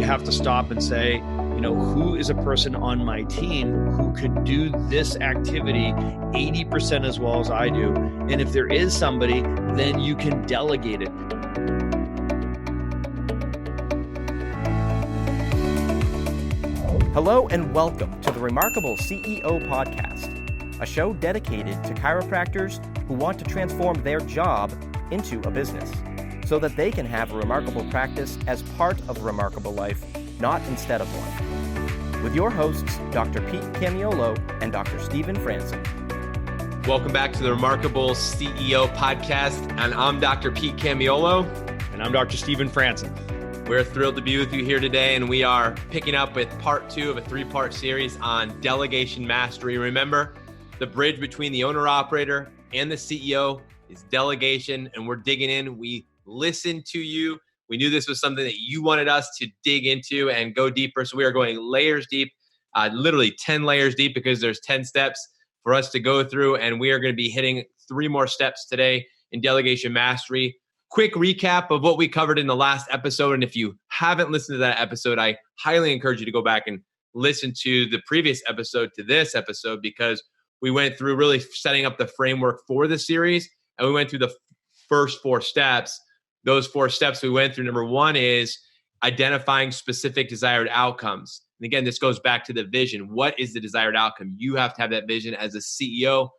have to stop and say, who is a person on my team who could do this activity 80% as well as I do? And if there is somebody, then you can delegate it. Hello and welcome to the Remarkable CEO Podcast, a show dedicated to chiropractors who want to transform their job into a business so that they can have a remarkable practice as part of a remarkable life, not instead of one. With your hosts, Dr. Pete Camiolo and Dr. Stephen Franson. Welcome back to the Remarkable CEO Podcast, and I'm Dr. Pete Camiolo. And I'm Dr. Stephen Franson. We're thrilled to be with you here today, and we are picking up with part 2 of a 3-part series on delegation mastery. Remember, the bridge between the owner-operator and the CEO is delegation, and we're digging in. We listened to you. We knew this was something that you wanted us to dig into and go deeper, so we are going layers deep, literally 10 layers deep, because there's 10 steps for us to go through, and we are going to be hitting 3 more steps today in delegation mastery. Quick recap of what we covered in the last episode. And if you haven't listened to that episode, I highly encourage you to go back and listen to the previous episode to this episode, because we went through really setting up the framework for the series. And we went through the first 4 steps. Those 4 steps we went through, number 1 is identifying specific desired outcomes. And again, this goes back to the vision. What is the desired outcome? You have to have that vision as a CEO.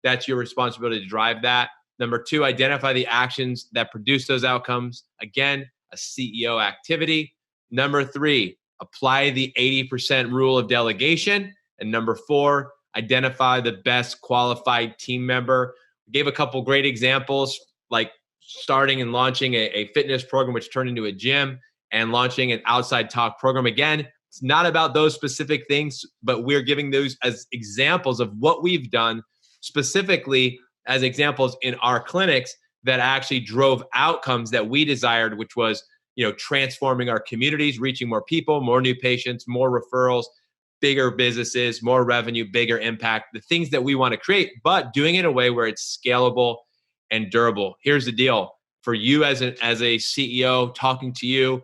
That's your responsibility to drive that. Number 2, identify the actions that produce those outcomes. Again, a CEO activity. Number 3, apply the 80% rule of delegation. And number 4, identify the best qualified team member. We gave a couple great examples, like starting and launching a fitness program, which turned into a gym, and launching an outside talk program. Again, it's not about those specific things, but we're giving those as examples of what we've done specifically as examples in our clinics that actually drove outcomes that we desired, which was, transforming our communities, reaching more people, more new patients, more referrals, bigger businesses, more revenue, bigger impact, the things that we want to create, but doing it in a way where it's scalable and durable. Here's the deal. For you as a CEO, talking to you,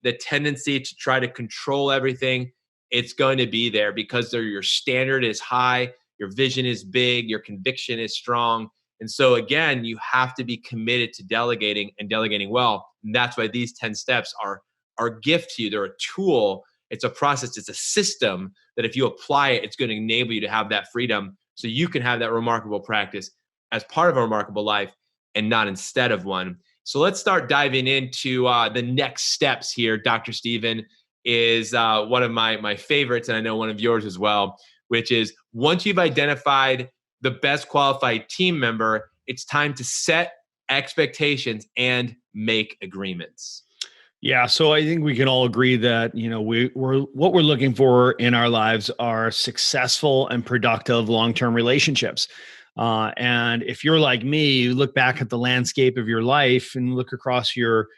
the tendency to try to control everything, it's going to be there because your standard is high. Your vision is big, your conviction is strong. And so again, you have to be committed to delegating and delegating well. And that's why these 10 steps are a gift to you. They're a tool. It's a process. It's a system that if you apply it, it's going to enable you to have that freedom so you can have that remarkable practice as part of a remarkable life and not instead of one. So let's start diving into the next steps here. Dr. Stephen is one of my favorites, and I know one of yours as well, which is once you've identified the best qualified team member, it's time to set expectations and make agreements. Yeah, so I think we can all agree that we're what we're looking for in our lives are successful and productive long-term relationships. And if you're like me, you look back at the landscape of your life and look across your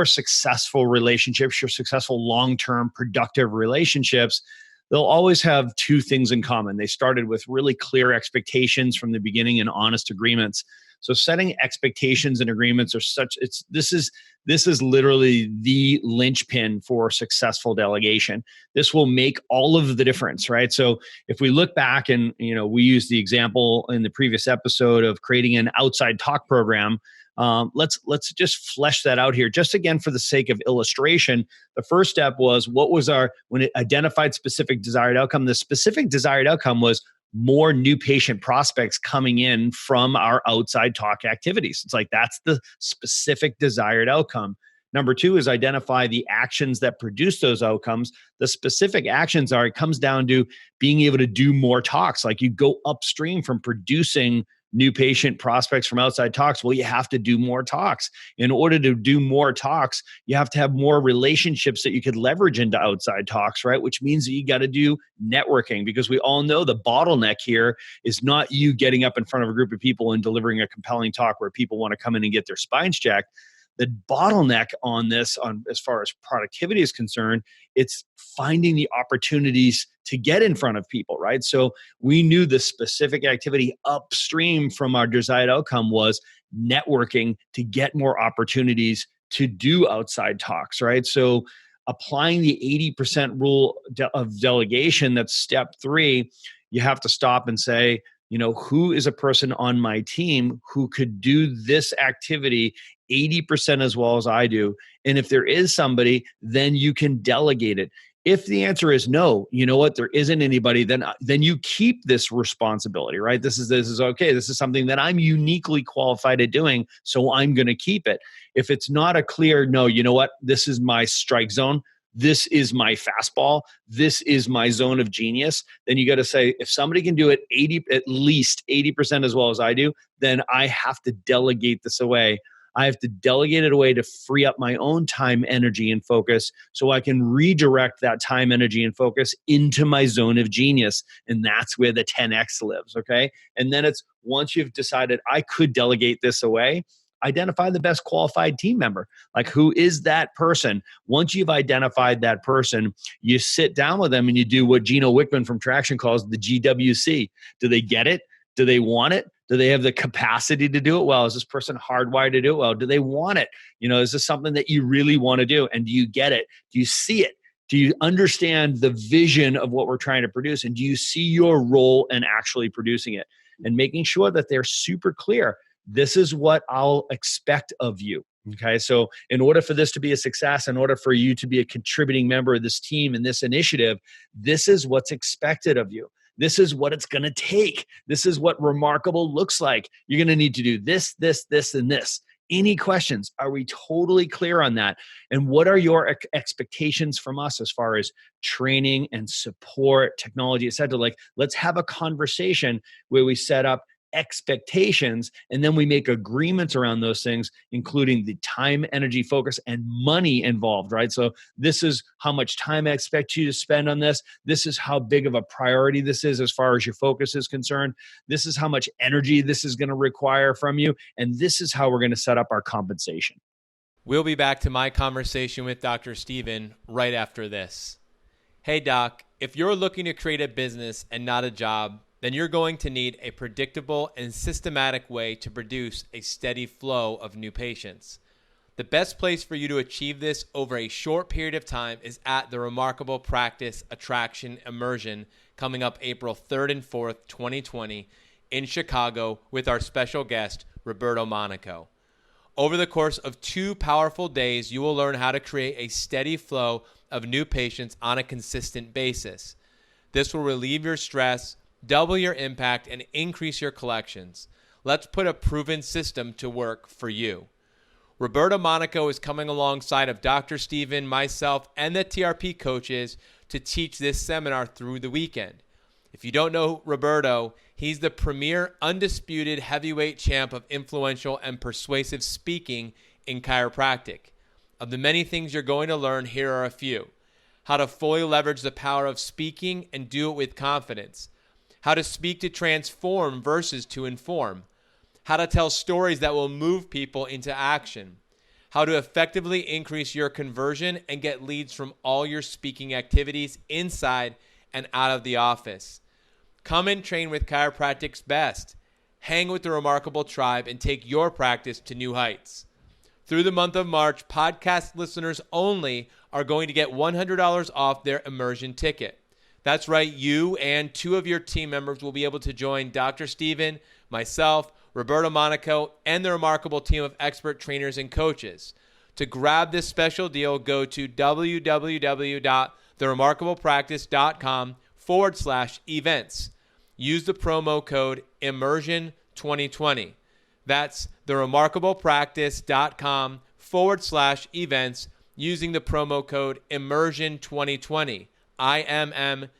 successful relationships, your successful long-term productive relationships. They'll always have 2 things in common. They started with really clear expectations from the beginning and honest agreements. So setting expectations and agreements are this is literally the linchpin for successful delegation. This will make all of the difference, right? So if we look back and, we used the example in the previous episode of creating an outside talk program. Let's just flesh that out here. Just again, for the sake of illustration, the first step was when it identified specific desired outcome. The specific desired outcome was more new patient prospects coming in from our outside talk activities. It's like, that's the specific desired outcome. Number 2 is identify the actions that produce those outcomes. The specific actions it comes down to being able to do more talks. Like you go upstream from producing new patient prospects from outside talks. Well, you have to do more talks. In order to do more talks, you have to have more relationships that you could leverage into outside talks, right? Which means that you got to do networking, because we all know the bottleneck here is not you getting up in front of a group of people and delivering a compelling talk where people want to come in and get their spines checked. The bottleneck on this, as far as productivity is concerned, it's finding the opportunities to get in front of people, right? So we knew the specific activity upstream from our desired outcome was networking to get more opportunities to do outside talks, right? So applying the 80% rule of delegation, that's step 3, you have to stop and say, who is a person on my team who could do this activity 80% as well as I do? And if there is somebody, then you can delegate it. If the answer is no, you know what, there isn't anybody, then you keep this responsibility, right? This is okay. This is something that I'm uniquely qualified at doing, so I'm going to keep it. If it's not a clear no, you know what, this is my strike zone, this is my fastball, this is my zone of genius, then you got to say, if somebody can do it at least 80% as well as I do, then I have to delegate this away. I have to delegate it away to free up my own time, energy, and focus so I can redirect that time, energy, and focus into my zone of genius. And that's where the 10X lives, okay? And then it's, once you've decided I could delegate this away, identify the best qualified team member. Like, who is that person? Once you've identified that person, you sit down with them and you do what Gino Wickman from Traction calls the GWC. Do they get it? Do they want it? Do they have the capacity to do it well? Is this person hardwired to do it well? Do they want it? Is this something that you really want to do? And do you get it? Do you see it? Do you understand the vision of what we're trying to produce? And do you see your role in actually producing it? And making sure that they're super clear. This is what I'll expect of you. Okay. So in order for this to be a success, in order for you to be a contributing member of this team and this initiative, this is what's expected of you. This is what it's going to take. This is what remarkable looks like. You're going to need to do this, this, this, and this. Any questions? Are we totally clear on that? And what are your expectations from us as far as training and support, technology, et cetera? Like, let's have a conversation where we set up expectations and then we make agreements around those things, including the time, energy, focus, and money involved, right? So this is how much time I expect you to spend on this. This is how big of a priority this is as far as your focus is concerned. This is how much energy this is going to require from you. And this is how we're going to set up our compensation. We'll be back to my conversation with Dr. Steven right after this. Hey, Doc, if you're looking to create a business and not a job, then you're going to need a predictable and systematic way to produce a steady flow of new patients. The best place for you to achieve this over a short period of time is at the Remarkable Practice Attraction Immersion coming up April 3rd and 4th, 2020 in Chicago with our special guest, Roberto Monaco. Over the course of 2 powerful days, you will learn how to create a steady flow of new patients on a consistent basis. This will relieve your stress, double your impact, and increase your collections. Let's put a proven system to work for you. Roberto Monaco is coming alongside of Dr. Steven, myself, and the TRP coaches to teach this seminar through the weekend. If you don't know Roberto, he's the premier undisputed heavyweight champ of influential and persuasive speaking in chiropractic. Of the many things you're going to learn, here are a few. How to fully leverage the power of speaking and do it with confidence. How to speak to transform versus to inform. How to tell stories that will move people into action. How to effectively increase your conversion and get leads from all your speaking activities inside and out of the office. Come and train with chiropractic's best. Hang with the Remarkable Tribe and take your practice to new heights. Through the month of March, podcast listeners only are going to get $100 off their immersion ticket. That's right, you and 2 of your team members will be able to join Dr. Steven, myself, Roberto Monaco, and the remarkable team of expert trainers and coaches. To grab this special deal, go to www.theremarkablepractice.com/events. Use the promo code IMMERSION2020. That's theremarkablepractice.com/events using the promo code IMMERSION2020. IMMERSION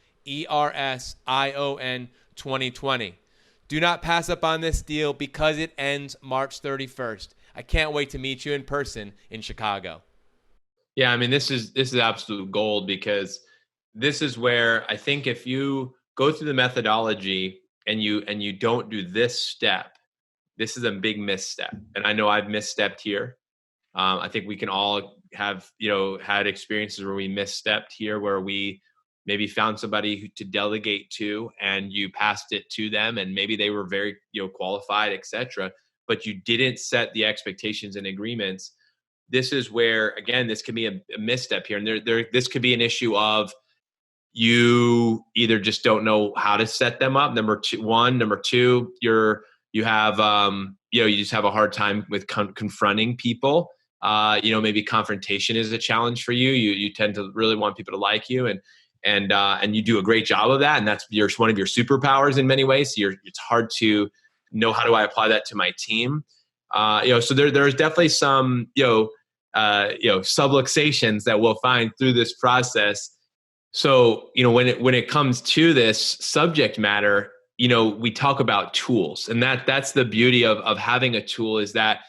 2020. Do not pass up on this deal because it ends March 31st. I can't wait to meet you in person in Chicago. Yeah, I mean, this is absolute gold, because this is where I think if you go through the methodology and you don't do this step, this is a big misstep. And I know I've misstepped here. I think we can all have, had experiences where we misstepped here, where we maybe found somebody to delegate to and you passed it to them and maybe they were very, qualified, etc. But you didn't set the expectations and agreements this is where, again, this can be a misstep here. And this could be an issue of you either just don't know how to set them up. Number two, you have, you just have a hard time with confronting people. Maybe confrontation is a challenge for you. You tend to really want people to like you, and you do a great job of that. And that's one of your superpowers in many ways. So it's hard to know, how do I apply that to my team? So there's definitely some, subluxations that we'll find through this process. So, when it comes to this subject matter, we talk about tools, and that's the beauty of having a tool, is that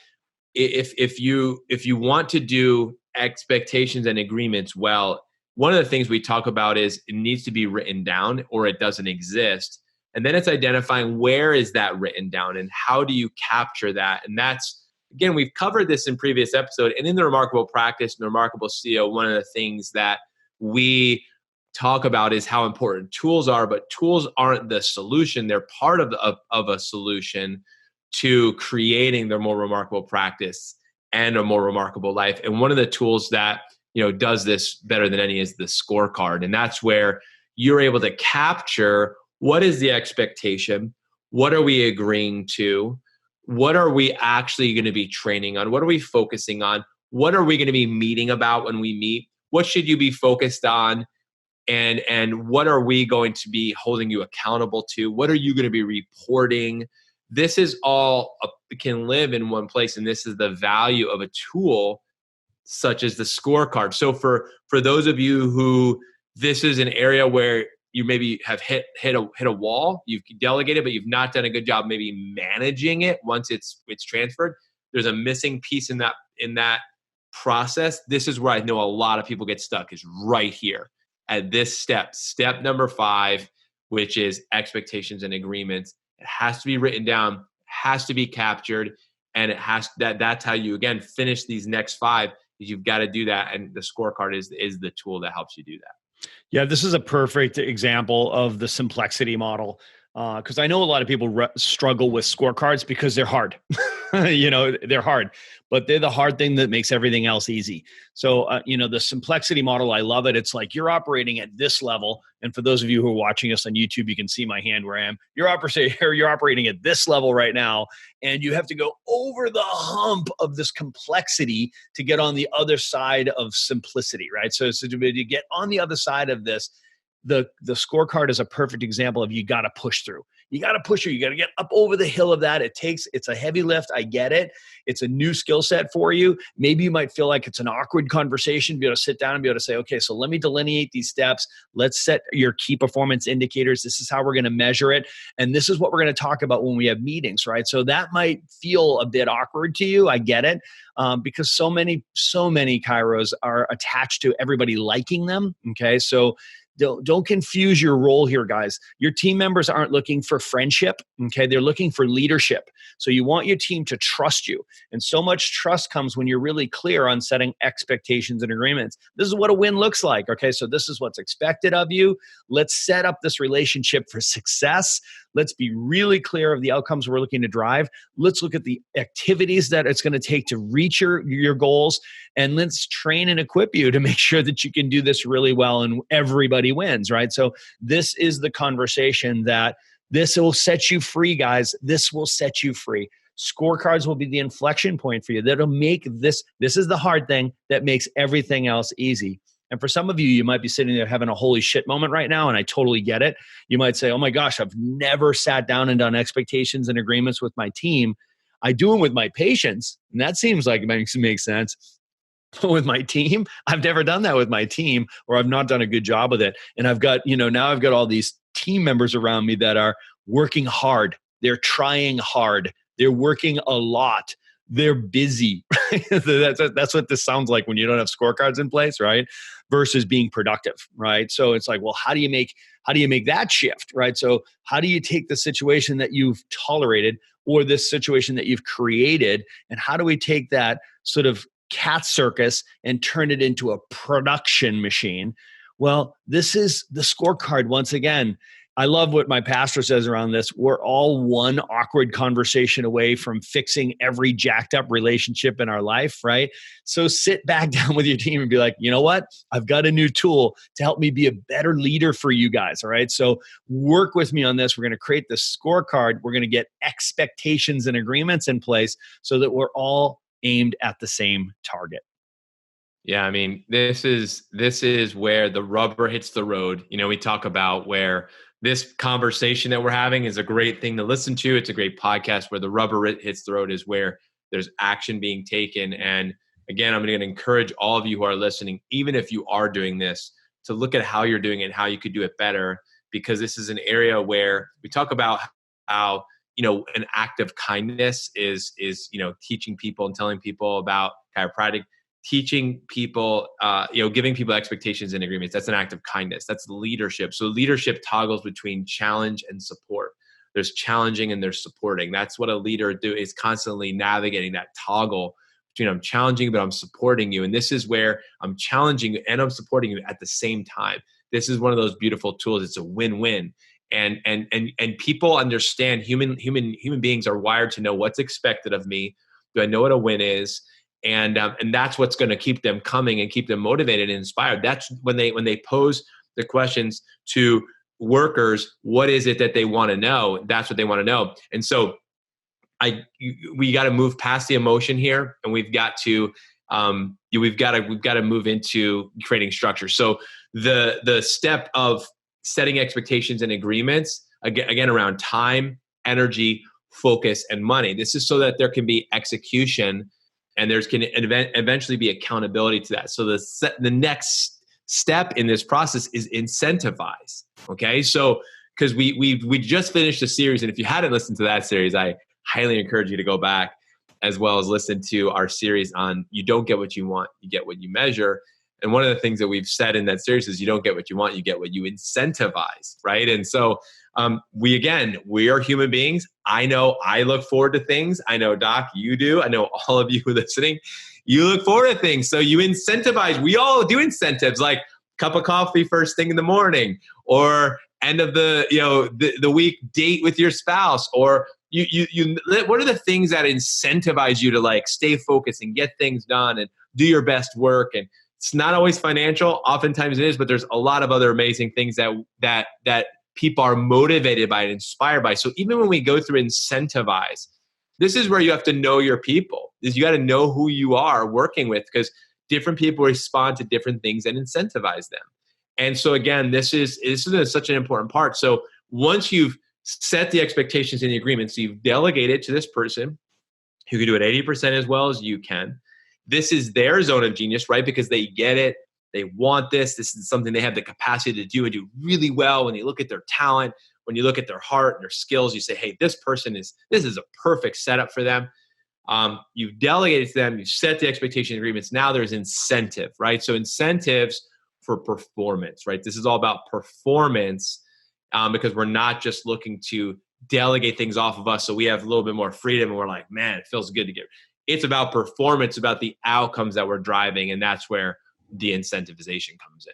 if you want to do expectations and agreements well, one of the things we talk about is it needs to be written down or it doesn't exist. And then it's identifying where is that written down and how do you capture that? And that's, again, we've covered this in previous episode, and in the Remarkable Practice and the Remarkable CEO, one of the things that we talk about is how important tools are, but tools aren't the solution. They're part of a solution to creating their more remarkable practice and a more remarkable life. And one of the tools that, does this better than any is the scorecard. And that's where you're able to capture what is the expectation, what are we agreeing to, what are we actually going to be training on, what are we focusing on, what are we going to be meeting about when we meet, what should you be focused on, and what are we going to be holding you accountable to, what are you going to be reporting. This is all can live in one place, and this is the value of a tool such as the scorecard. So for those of you who this is an area where you maybe have hit a wall, you've delegated, but you've not done a good job maybe managing it once it's transferred. There's a missing piece in that process. This is where I know a lot of people get stuck, is right here at this step number 5, which is expectations and agreements. It has to be written down, has to be captured, and that's how you, again, finish these next 5. You've got to do that, and the scorecard is the tool that helps you do that. Yeah, this is a perfect example of the complexity model, because I know a lot of people struggle with scorecards because they're hard. They're hard, but they're the hard thing that makes everything else easy. So, the complexity model, I love it. It's like you're operating at this level. And for those of you who are watching us on YouTube, you can see my hand where I am. You're operating at this level right now, and you have to go over the hump of this complexity to get on the other side of simplicity, right? So to get on the other side of this, the scorecard is a perfect example of you got to push through. You got to push through. You got to get up over the hill of that. It's a heavy lift. I get it. It's a new skill set for you. Maybe you might feel like it's an awkward conversation, be able to sit down and be able to say, okay, so let me delineate these steps. Let's set your key performance indicators. This is how we're going to measure it. And this is what we're going to talk about when we have meetings, right? So that might feel a bit awkward to you. I get it. Because so many Kairos are attached to everybody liking them. Okay. So don't confuse your role here, guys. Your team members aren't looking for friendship, okay? They're looking for leadership. So you want your team to trust you. And so much trust comes when you're really clear on setting expectations and agreements. This is what a win looks like, okay? So this is what's expected of you. Let's set up this relationship for success. Let's be really clear of the outcomes we're looking to drive. Let's look at the activities that it's going to take to reach your goals. And let's train and equip you to make sure that you can do this really well and everybody wins, right? So this is the conversation that this will set you free, guys. This will set you free. Scorecards will be the inflection point for you. That'll make this is the hard thing that makes everything else easy. And for some of you, you might be sitting there having a holy shit moment right now, and I totally get it. You might say, oh my gosh, I've never sat down and done expectations and agreements with my team. I do them with my patients, and that seems like it makes sense. But with my team, I've never done that with my team, or I've not done a good job with it. And I've got, now I've got all these team members around me that are working hard. They're trying hard. They're working a lot. They're busy. That's what this sounds like when you don't have scorecards in place, right? Versus being productive, right? So it's like, well, how do you make that shift, right? So how do you take the situation that you've tolerated or this situation that you've created, and how do we take that sort of cat circus and turn it into a production machine? Well, this is the scorecard once again. I love what my pastor says around this. We're all one awkward conversation away from fixing every jacked up relationship in our life, right? So sit back down with your team and be like, you know what? I've got a new tool to help me be a better leader for you guys, all right? So work with me on this. We're going to create the scorecard. We're going to get expectations and agreements in place so that we're all aimed at the same target. Yeah, I mean, this is where the rubber hits the road. We talk about where this conversation that we're having is a great thing to listen to. It's a great podcast. Where the rubber hits the road is where there's action being taken. And again, I'm going to encourage all of you who are listening, even if you are doing this, to look at how you're doing it and how you could do it better, because this is an area where we talk about how, an act of kindness is teaching people and telling people about chiropractic. Teaching people, giving people expectations and agreements. That's an act of kindness. That's leadership. So leadership toggles between challenge and support. There's challenging and there's supporting. That's what a leader is constantly navigating that toggle between I'm challenging, but I'm supporting you. And this is where I'm challenging you and I'm supporting you at the same time. This is one of those beautiful tools. It's a win-win. And people understand human beings are wired to know what's expected of me. Do I know what a win is? And that's what's going to keep them coming and keep them motivated and inspired. That's when they pose the questions to workers, what is it that they want to know? That's what they want to know. And so we got to move past the emotion here, and we've got to move into creating structure. So the step of setting expectations and agreements again around time, energy, focus, and money. This is so that there can be execution. And there's can eventually be accountability to that. So the next step in this process is incentivize. Okay, so because we just finished a series, and if you hadn't listened to that series, I highly encourage you to go back, as well as listen to our series on you don't get what you want, you get what you measure. And one of the things that we've said in that series is you don't get what you want, you get what you incentivize, right? And so we are human beings. I know I look forward to things. I know, Doc, you do. I know all of you listening, you look forward to things. So you incentivize. We all do incentives, like cup of coffee first thing in the morning, or end of the week date with your spouse, or what are the things that incentivize you to like stay focused and get things done and do your best work? And it's not always financial. Oftentimes it is, but there's a lot of other amazing things that people are motivated by and inspired by. So even when we go through incentivize, this is where you have to know your people. Is you got to know who you are working with, because different people respond to different things and incentivize them. And so again, this is such an important part. So once you've set the expectations and the agreements, so you've delegated to this person who can do it 80% as well as you can. This is their zone of genius, right? Because they get it. They want this. This is something they have the capacity to do and do really well. When you look at their talent, when you look at their heart and their skills, you say, hey, this is a perfect setup for them. You've delegated to them. You've set the expectation agreements. Now there's incentive, right? So incentives for performance, right? This is all about performance because we're not just looking to delegate things off of us so we have a little bit more freedom and we're like, man, it feels good to get. It's about performance, about the outcomes that we're driving, and that's where the incentivization comes in.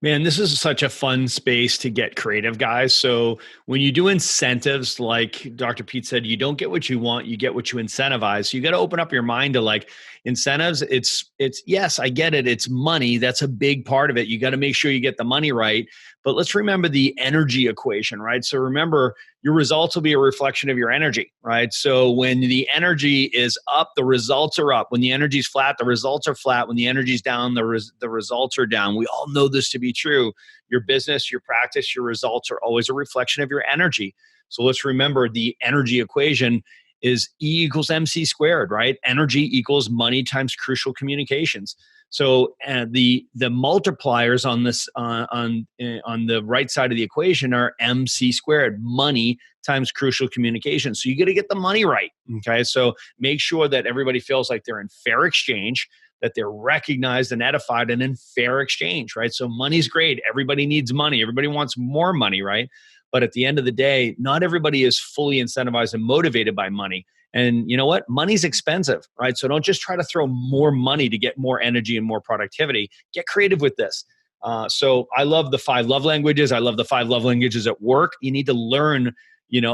Man, this is such a fun space to get creative, guys. So when you do incentives, like Dr. Pete said, you don't get what you want, you get what you incentivize. So you got to open up your mind to like incentives. It's yes, I get it. It's money. That's a big part of it. You got to make sure you get the money right. But let's remember the energy equation, right? So remember, your results will be a reflection of your energy, right? So when the energy is up, the results are up. When the energy is flat, the results are flat. When the energy is down, the results are down. We all know this to be true. Your business, your practice, your results are always a reflection of your energy. So let's remember the energy equation is E equals MC squared, right? Energy equals money times crucial communications. So the multipliers on this on the right side of the equation are MC squared, money times crucial communication. So you got to get the money right. Okay, so make sure that everybody feels like they're in fair exchange, that they're recognized and edified and in fair exchange, right? So money's great. Everybody needs money. Everybody wants more money, right? But at the end of the day, not everybody is fully incentivized and motivated by money. And you know what? Money's expensive, right? So don't just try to throw more money to get more energy and more productivity. Get creative with this. So I love the 5 love languages. I love the 5 love languages at work. You need to learn,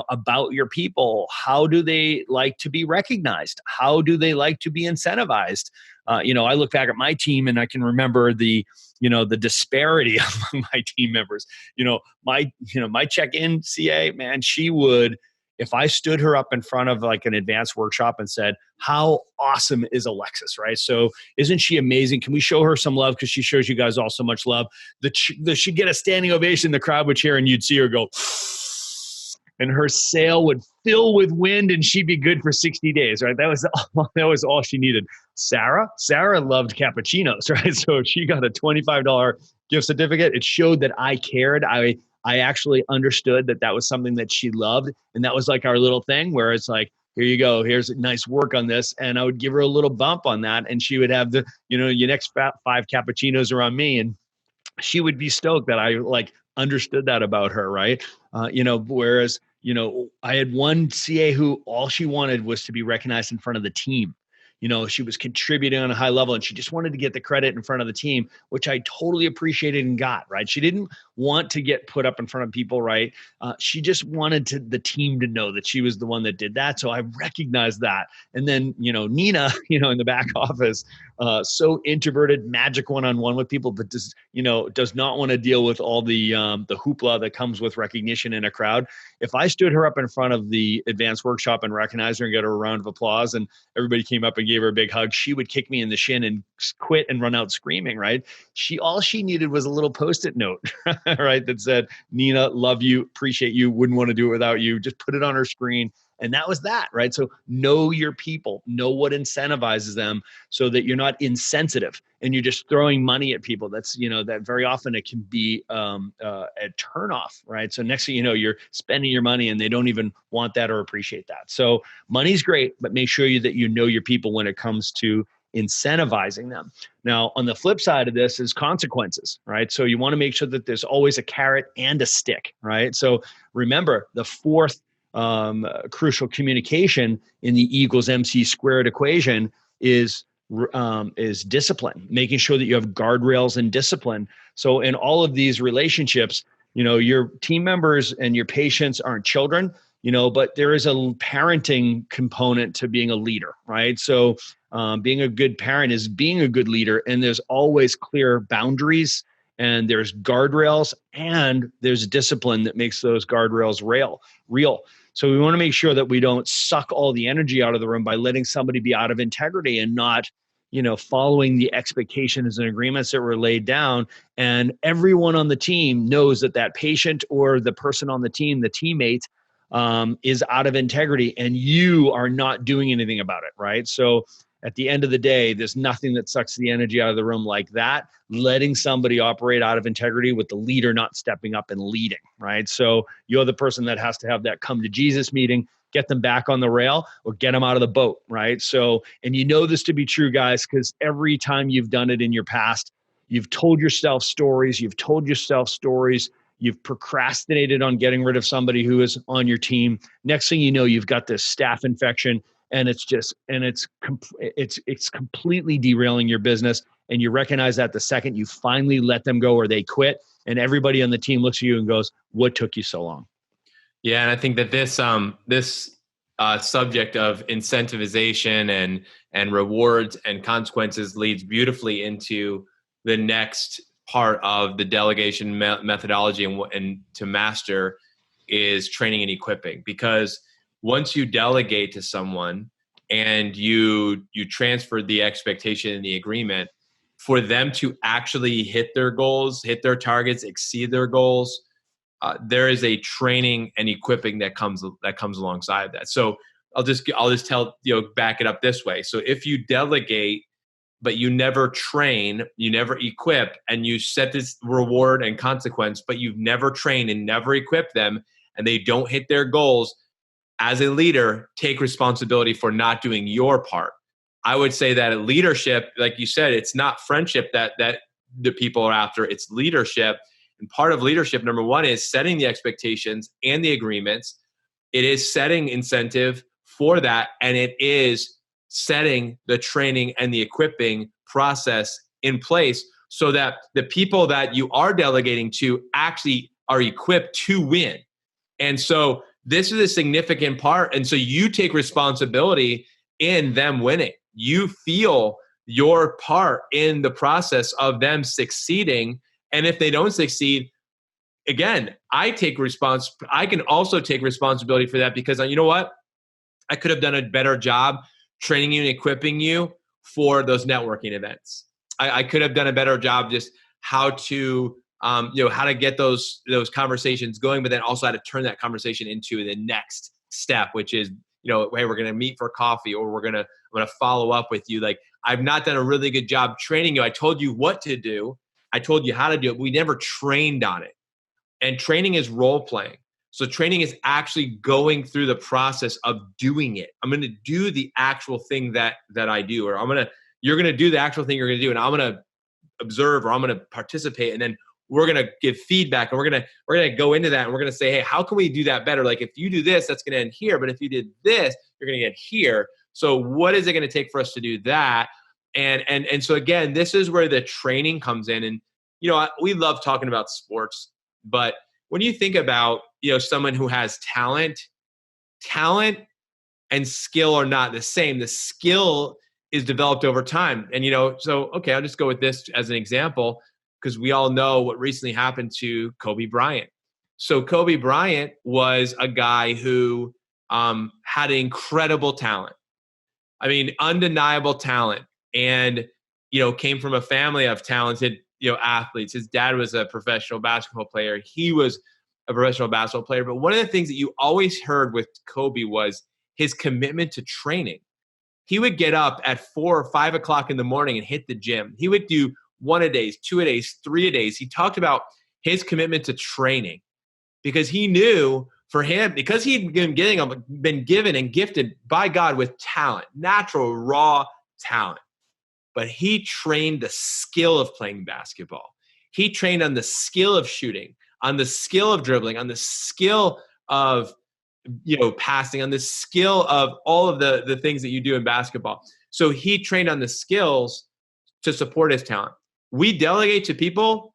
about your people. How do they like to be recognized? How do they like to be incentivized? I look back at my team and I can remember the disparity among my team members. My check-in CA, man, she would, if I stood her up in front of like an advanced workshop and said, how awesome is Alexis, right? So isn't she amazing? Can we show her some love? Because she shows you guys all so much love. She'd get a standing ovation. The crowd would cheer and you'd see her go, and her sail would fill with wind and she'd be good for 60 days, right? That was all she needed. Sarah loved cappuccinos, right? So if she got a $25 gift certificate, it showed that I cared. I actually understood that was something that she loved. And that was like our little thing where it's like, here you go, here's nice work on this. And I would give her a little bump on that. And she would have your next 5 cappuccinos are on me. And she would be stoked that I like understood that about her. Right. Whereas, I had one CA who all she wanted was to be recognized in front of the team. She was contributing on a high level and she just wanted to get the credit in front of the team, which I totally appreciated and got, right? She didn't want to get put up in front of people, right? She just wanted the team to know that she was the one that did that. So I recognized that. And then, Nina, in the back office, so introverted, magic one-on-one with people, but does not want to deal with all the hoopla that comes with recognition in a crowd. If I stood her up in front of the advanced workshop and recognized her and got her a round of applause and everybody came up and gave her a big hug, she would kick me in the shin and quit and run out screaming, right? All she needed was a little Post-it note, right? That said, Nina, love you, appreciate you, wouldn't want to do it without you. Just put it on her screen. And that was that, right? So know your people, know what incentivizes them so that you're not insensitive and you're just throwing money at people. That's, that very often it can be a turnoff, right? So next thing you know, you're spending your money and they don't even want that or appreciate that. So money's great, but make sure that you know your people when it comes to incentivizing them. Now, on the flip side of this is consequences, right? So you want to make sure that there's always a carrot and a stick, right? So remember, the fourth crucial communication in the E = MC squared equation is discipline, making sure that you have guardrails and discipline. So in all of these relationships, your team members and your patients aren't children, but there is a parenting component to being a leader, right? So being a good parent is being a good leader, and there's always clear boundaries and there's guardrails and there's discipline that makes those guardrails real. So we want to make sure that we don't suck all the energy out of the room by letting somebody be out of integrity and not, following the expectations and agreements that were laid down. And everyone on the team knows that patient or the person on the team, the teammate, is out of integrity and you are not doing anything about it, right? So at the end of the day, there's nothing that sucks the energy out of the room like that, letting somebody operate out of integrity with the leader not stepping up and leading, right? So you're the person that has to have that come to Jesus meeting, get them back on the rail or get them out of the boat, right? So, and this to be true, guys, because every time you've done it in your past, you've told yourself stories, you've procrastinated on getting rid of somebody who is on your team. Next thing you know, you've got this staph infection and it's completely derailing your business. And you recognize that the second you finally let them go or they quit, and everybody on the team looks at you and goes, what took you so long? Yeah. And I think that this subject of incentivization and rewards and consequences leads beautifully into the next part of the delegation methodology and to master is training and equipping. Because once you delegate to someone and you transfer the expectation and the agreement for them to actually hit their goals, hit their targets, exceed their goals, there is a training and equipping that comes alongside that. So I'll just tell, back it up this way. So if you delegate, but you never train, you never equip, and you set this reward and consequence, but you've never trained and never equipped them, and they don't hit their goals, as a leader, take responsibility for not doing your part. I would say that leadership, like you said, it's not friendship that the people are after, it's leadership. And part of leadership, number one, is setting the expectations and the agreements. It is setting incentive for that, and it is setting the training and the equipping process in place so that the people that you are delegating to actually are equipped to win. And so this is a significant part. And so you take responsibility in them winning. You feel your part in the process of them succeeding. And if they don't succeed, again, I can also take responsibility for that, because you know what? I could have done a better job training you and equipping you for those networking events. I could have done a better job just how to how to get those conversations going, but then also how to turn that conversation into the next step, which is, hey, we're going to meet for coffee, or I'm going to follow up with you. Like, I've not done a really good job training you. I told you what to do. I told you how to do it. We never trained on it. And training is role playing. So training is actually going through the process of doing it. I'm going to do the actual thing that I do, or you're going to do the actual thing you're going to do, and I'm going to observe, or I'm going to participate, and then we're going to give feedback, and we're going to go into that, and we're going to say, hey, how can we do that better? Like, if you do this, that's going to end here, but if you did this, you're going to get here. So what is it going to take for us to do that? And so again, this is where the training comes in. And we love talking about sports, but when you think about someone who has talent and skill are not the same. The skill is developed over time. And so okay, I'll just go with this as an example, because we all know what recently happened to Kobe Bryant. So Kobe Bryant was a guy who had incredible talent. I mean, undeniable talent, and came from a family of talented athletes. His dad was a professional basketball player. He was a professional basketball player. But one of the things that you always heard with Kobe was his commitment to training. He would get up at 4 or 5 o'clock in the morning and hit the gym. He would do 1 a days, 2 a days, 3 a days. He talked about his commitment to training, because he knew for him, because he'd been given and gifted by God with talent, natural, raw talent. But he trained the skill of playing basketball. He trained on the skill of shooting, on the skill of dribbling, on the skill of passing, on the skill of all of the things that you do in basketball. So he trained on the skills to support his talent. We delegate to people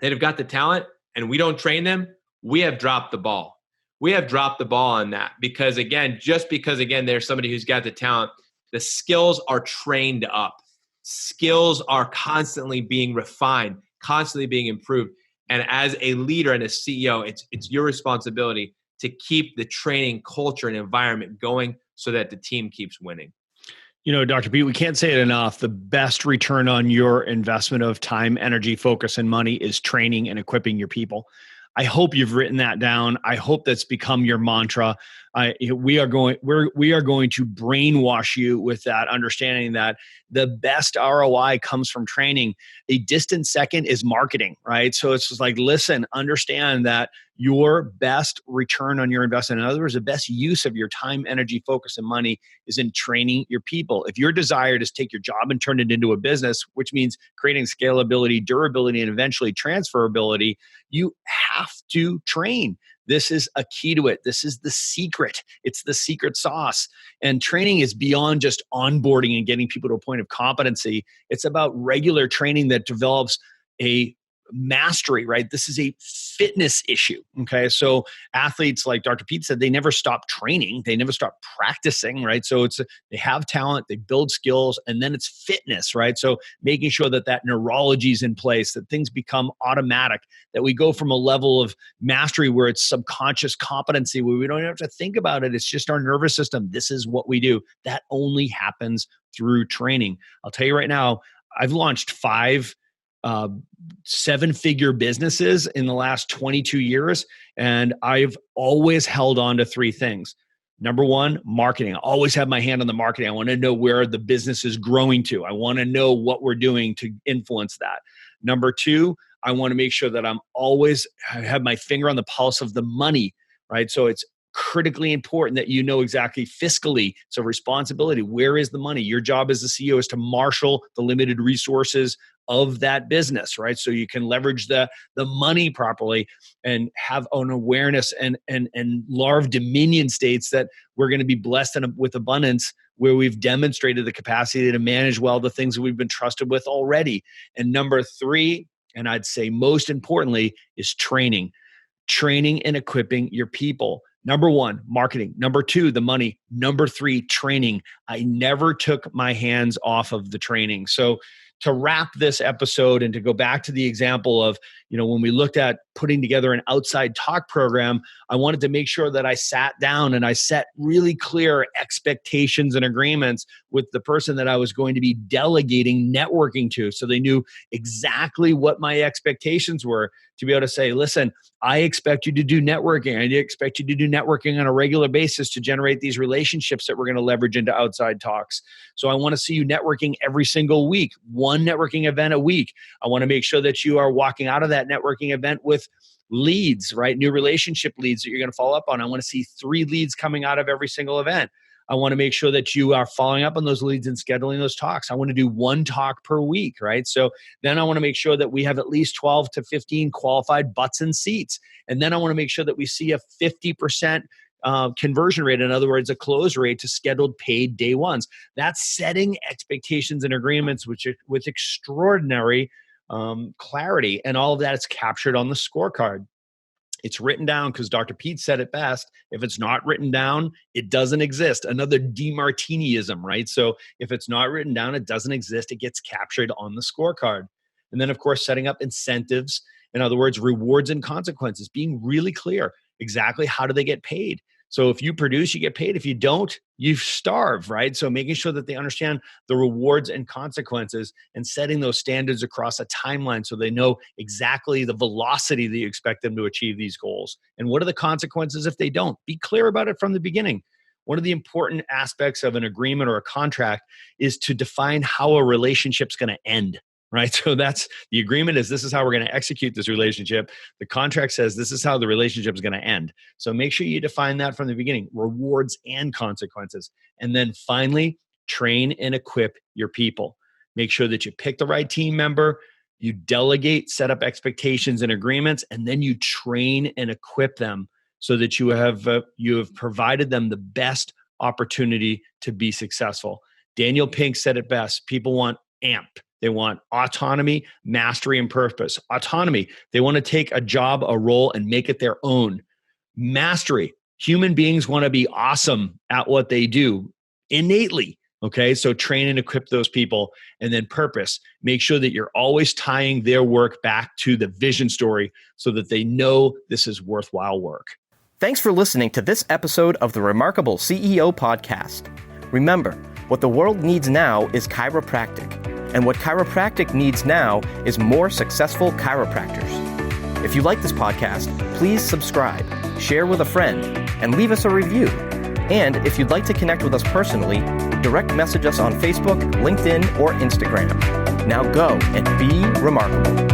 that have got the talent and we don't train them. We have dropped the ball. We have dropped the ball on that, because just because there's somebody who's got the talent, the skills are trained up. Skills are constantly being refined, constantly being improved. And as a leader and a CEO, it's your responsibility to keep the training culture and environment going so that the team keeps winning. Dr. Pete, we can't say it enough. The best return on your investment of time, energy, focus, and money is training and equipping your people. I hope you've written that down. I hope that's become your mantra. We are going to brainwash you with that understanding that the best ROI comes from training. A distant second is marketing, right? So it's just like, listen, understand that your best return on your investment, in other words, the best use of your time, energy, focus, and money is in training your people. If your desire is to take your job and turn it into a business, which means creating scalability, durability, and eventually transferability, you have to train. This is a key to it. This is the secret. It's the secret sauce. And training is beyond just onboarding and getting people to a point of competency. It's about regular training that develops a mastery, right? This is a fitness issue. Okay. So athletes, like Dr. Pete said, they never stop training. They never stop practicing, right? So they have talent, they build skills, and then it's fitness, right? So making sure that neurology is in place, that things become automatic, that we go from a level of mastery where it's subconscious competency, where we don't have to think about it. It's just our nervous system. This is what we do. That only happens through training. I'll tell you right now, I've launched 5 7-figure businesses in the last 22 years. And I've always held on to 3 things. Number 1, marketing. I always have my hand on the marketing. I want to know where the business is growing to. I want to know what we're doing to influence that. Number 2, I want to make sure that I'm always have my finger on the pulse of the money, right? So it's critically important that you know exactly fiscally. So responsibility, where is the money? Your job as the CEO is to marshal the limited resources of that business, right? So you can leverage the money properly and have an awareness and law of dominion states that we're going to be blessed with abundance, where we've demonstrated the capacity to manage well the things that we've been trusted with already. And number 3, and I'd say most importantly, is training and equipping your people. Number 1, marketing. Number 2, the money. Number 3, training. I never took my hands off of the training. So to wrap this episode and to go back to the example of, when we looked at putting together an outside talk program, I wanted to make sure that I sat down and I set really clear expectations and agreements with the person that I was going to be delegating networking to. So they knew exactly what my expectations were, to be able to say, listen, I expect you to do networking. I expect you to do networking on a regular basis to generate these relationships that we're going to leverage into outside talks. So I want to see you networking every single week, one networking event a week. I want to make sure that you are walking out of that networking event with leads, right? New relationship leads that you're going to follow up on. I want to see 3 leads coming out of every single event. I want to make sure that you are following up on those leads and scheduling those talks. I want to do 1 talk per week, right? So then I want to make sure that we have at least 12 to 15 qualified butts and seats. And then I want to make sure that we see a 50% conversion rate. In other words, a close rate to scheduled paid day ones. That's setting expectations and agreements with extraordinary clarity. And all of that is captured on the scorecard. It's written down because Dr. Pete said it best. If it's not written down, it doesn't exist. Another DeMartiniism, right? So if it's not written down, it doesn't exist. It gets captured on the scorecard. And then, of course, setting up incentives. In other words, rewards and consequences, being really clear exactly how do they get paid. So if you produce, you get paid. If you don't, you starve, right? So making sure that they understand the rewards and consequences and setting those standards across a timeline so they know exactly the velocity that you expect them to achieve these goals. And what are the consequences if they don't? Be clear about it from the beginning. One of the important aspects of an agreement or a contract is to define how a relationship's going to end. Right. So that's the agreement is this is how we're going to execute this relationship. The contract says this is how the relationship is going to end. So make sure you define that from the beginning, rewards and consequences. And then finally, train and equip your people. Make sure that you pick the right team member, you delegate, set up expectations and agreements, and then you train and equip them so that you have provided them the best opportunity to be successful. Daniel Pink said it best. People want AMP. They want autonomy, mastery, and purpose. Autonomy, they want to take a job, a role, and make it their own. Mastery, human beings want to be awesome at what they do innately. Okay, so train and equip those people. And then purpose, make sure that you're always tying their work back to the vision story so that they know this is worthwhile work. Thanks for listening to this episode of the Remarkable CEO Podcast. Remember, what the world needs now is chiropractic. And what chiropractic needs now is more successful chiropractors. If you like this podcast, please subscribe, share with a friend, and leave us a review. And if you'd like to connect with us personally, direct message us on Facebook, LinkedIn, or Instagram. Now go and be remarkable.